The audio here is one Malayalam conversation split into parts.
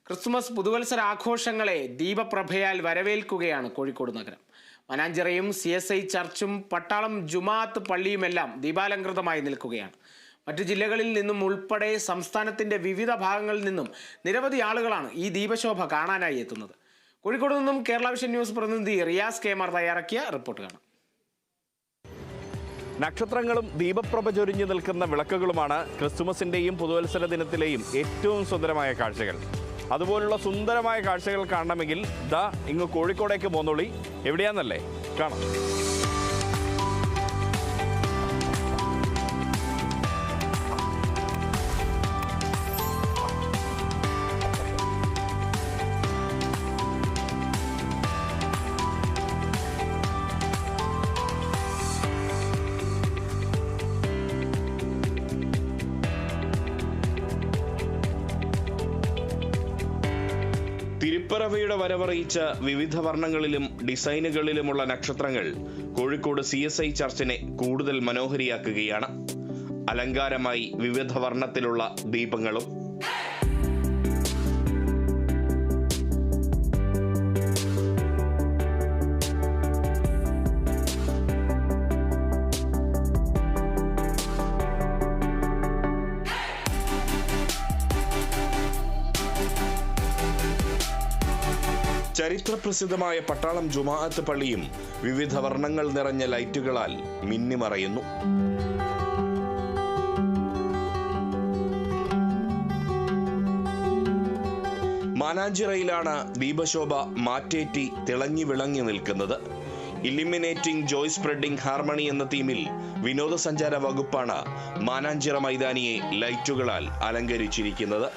ക്രിസ്മസ് പുതുവത്സര ആഘോഷങ്ങളെ ദീപപ്രഭയാൽ വരവേൽക്കുകയാണ് കോഴിക്കോട് നഗരം. മനാഞ്ചിറയും CSI ചർച്ചും പട്ടാളം ജുമാഅത്ത് പള്ളിയുമെല്ലാം ദീപാലങ്കൃതമായി നിൽക്കുകയാണ്. മറ്റു ജില്ലകളിൽ നിന്നും ഉൾപ്പെടെ സംസ്ഥാനത്തിന്റെ വിവിധ ഭാഗങ്ങളിൽ നിന്നും നിരവധി ആളുകളാണ് ഈ ദീപശോഭ കാണാനായി എത്തുന്നത്. കോഴിക്കോട് നിന്നും കേരള വിഷൻ ന്യൂസ് പ്രതിനിധി റിയാസ് കെമാർ തയ്യാറാക്കിയ റിപ്പോർട്ട് കാണാം. നക്ഷത്രങ്ങളും ദീപപ്രഭ ചൊരിഞ്ഞു നിൽക്കുന്ന വിളക്കുകളുമാണ് ക്രിസ്തുമസിന്റെയും പുതുവത്സര ദിനത്തിലെയും ഏറ്റവും സുന്ദരമായ കാഴ്ചകൾ. അതുപോലുള്ള സുന്ദരമായ കാഴ്ചകൾ കാണണമെങ്കിൽ ഇങ്ങ് കോഴിക്കോടേക്ക് പോന്നോളി. എവിടെയാന്നല്ലേ കാണാം. തിരുപ്പിറവിയുടെ വരവറിയിച്ച വിവിധ വർണ്ണങ്ങളിലും ഡിസൈനുകളിലുമുള്ള നക്ഷത്രങ്ങൾ കോഴിക്കോട് CSI ചർച്ചിനെ കൂടുതൽ മനോഹരിയാക്കുകയാണ്. അലങ്കാരമായി വിവിധ വർണ്ണത്തിലുള്ള ദീപങ്ങളും ചരിത്രപ്രസിദ്ധമായ പട്ടാളം ജുമാഅത്ത് പള്ളിയും വിവിധ വർണ്ണങ്ങൾ നിറഞ്ഞ ലൈറ്റുകളാൽ മിന്നിമറയുന്നു. മാനാഞ്ചിറയിലാണ് ദീപശോഭ മാറ്റേറ്റി തിളങ്ങി വിളങ്ങി നിൽക്കുന്നത്. ഇലിമിനേറ്റിംഗ് ജോയ് സ്പ്രെഡിംഗ് ഹാർമണി എന്ന തീമിൽ വിനോദസഞ്ചാര വകുപ്പാണ് മാനാഞ്ചിറ മൈതാനിയെ ലൈറ്റുകളാൽ അലങ്കരിച്ചിരിക്കുന്നത്.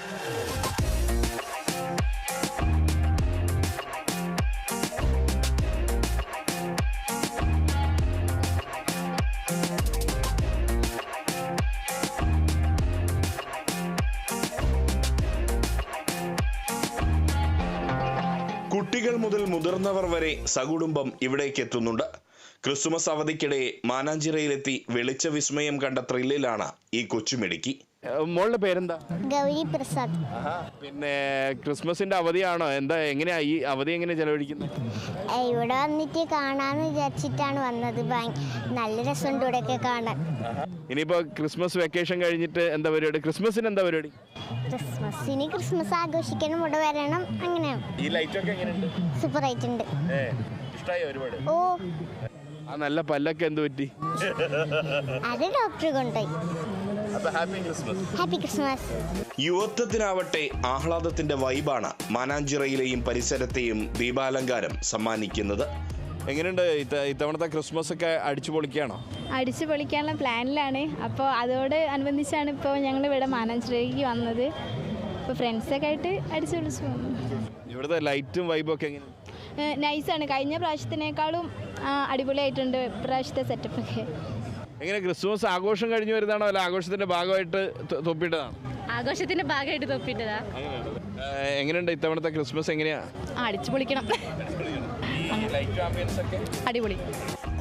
കുട്ടികൾ മുതൽ മുതിർന്നവർ വരെ സകുടുംബം ഇവിടേക്ക് എത്തുന്നുണ്ട്. ക്രിസ്തുമസ് അവധിക്കിടെ മാനാഞ്ചിറയിലെത്തി വെളിച്ച വിസ്മയം കണ്ട ത്രില്ലിലാണ് ഈ കൊച്ചുമിടുക്കി. മോളുടെ പേരെന്താ? ഗൗരി പ്രസാദ്. പിന്നെ ക്രിസ്മസിന്റെ അവധിയാണോ? എങ്ങനെയാ ഈ അവധി എങ്ങനെ ചെലവഴിക്കുന്നത്? ഇവിടെ വന്നിട്ട് കാണാന്ന് വിചാരിച്ചിട്ടാണ് വന്നത്. നല്ല രസമുണ്ട് ഇവിടെയൊക്കെ കാണാൻ. ഇനിയിപ്പോ ക്രിസ്മസ് വെക്കേഷൻ കഴിഞ്ഞിട്ട് എന്താ പരിപാടി? ക്രിസ്മസിന് എന്താ പരിപാടി? ക്രിസ്മസ് ആഘോഷിക്കണം, ഇവിടെ വരണം. അങ്ങനെയാണ്. ഈ ലൈറ്റ് ഒക്കെ എങ്ങനെയുണ്ട്? സൂപ്പർ ആയിട്ടുണ്ട്. ഇഷ്ടായോ ഒരുപാട്? ഓ, ആ നല്ല പല്ലൊക്കെ എന്ത് പറ്റി? അത് ഡോക്ടർ കൊണ്ടുപോയി. Happy Christmas. യുവത്വത്തിനാവട്ടെ ആഹ്ലാദത്തിന്റെ വൈബാണ് മാനാഞ്ചിറയിലെയും പരിസരത്തെയും ദീപാലങ്കാരം സമ്മാനിക്കുന്നത്. എങ്ങനെയുണ്ട് ഇത്തവണത്തെ ക്രിസ്മസ് ഒക്കെ അടിച്ചു പൊളിക്കുകയാണോ? അടിച്ചു പൊളിക്കാനുള്ള പ്ലാനിലാണ്. അപ്പോൾ അതോട് അനുബന്ധിച്ചാണ് ഇപ്പോൾ ഞങ്ങൾ ഇവിടെ മാനാഞ്ചിറയിലേക്ക് വന്നത്. ഇപ്പോൾ ഫ്രണ്ട്സൊക്കെ ആയിട്ട് അടിച്ചു പൊളിച്ചു വന്നു. ഇവിടുത്തെ ലൈറ്റും വൈബും ഒക്കെ എങ്ങനെ? നൈസാണ്. കഴിഞ്ഞ പ്രാവശ്യത്തിനേക്കാളും അടിപൊളിയായിട്ടുണ്ട് പ്രാവശ്യത്തെ സെറ്റപ്പൊക്കെ. എങ്ങനെ ക്രിസ്മസ് ആഘോഷം കഴിഞ്ഞു വരുന്നതാണോ അല്ല ആഘോഷത്തിന്റെ ഭാഗമായിട്ട് തൊപ്പിട്ടതാണ്? ആഘോഷത്തിന്റെ ഭാഗമായിട്ട് തൊപ്പിട്ടതാ. എങ്ങനെയുണ്ട് ഇത്തവണത്തെ ക്രിസ്മസ്? എങ്ങനെയാ? അടിച്ചു പൊളിക്കണം. അടിപൊളി.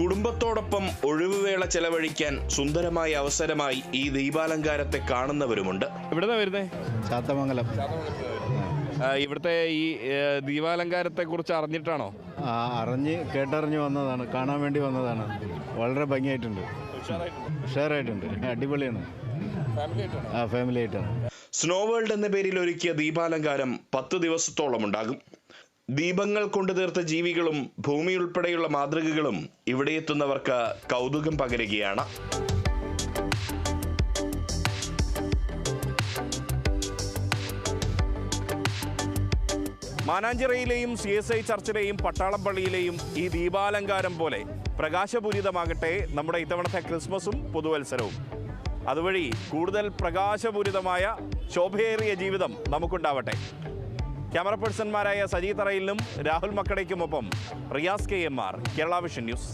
കുടുംബത്തോടൊപ്പം ഒഴിവുവേള ചെലവഴിക്കാൻ സുന്ദരമായ അവസരമായി ഈ ദീപാലങ്കാരത്തെ കാണുന്നവരുമുണ്ട്. എവിടുന്നാ വരുന്നേ? ചാത്തമംഗലം. ഇവിടുത്തെ ഈ ദീപാലങ്കാരത്തെ കുറിച്ച് അറിഞ്ഞിട്ടാണോ? കേട്ടറിഞ്ഞ് വന്നതാണ്, കാണാൻ വേണ്ടി വന്നതാണ്. വളരെ ഭംഗിയായിട്ടുണ്ട്, ഉഷാറായിട്ടുണ്ട്, അടിപൊളിയാണ്. ഫാമിലി ആയിട്ടാണ്. സ്നോ വേൾഡ് എന്ന പേരിൽ ഒരുക്കിയ ദീപാലങ്കാരം 10 ദിവസത്തോളം ഉണ്ടാകും. ദീപങ്ങൾ കൊണ്ടു തീർത്ത ജീവികളും ഭൂമി ഉൾപ്പെടെയുള്ള മാതൃകകളും ഇവിടെ എത്തുന്നവർക്ക് കൗതുകം പകരുകയാണ്. മാനാഞ്ചിറയിലെയും CSI ചർച്ചിലെയും പട്ടാളം പള്ളിയിലെയും ഈ ദീപാലങ്കാരം പോലെ പ്രകാശപൂരിതമാകട്ടെ നമ്മുടെ ഇത്തവണത്തെ ക്രിസ്മസും പുതുവത്സരവും. അതുവഴി കൂടുതൽ പ്രകാശപൂരിതമായ ശോഭയേറിയ ജീവിതം നമുക്കുണ്ടാവട്ടെ. ക്യാമറ പേഴ്സൺമാരായ സജി തറയിലും രാഹുൽ മക്കടയ്ക്കുമൊപ്പം Riyas KMR, Kerala vision news.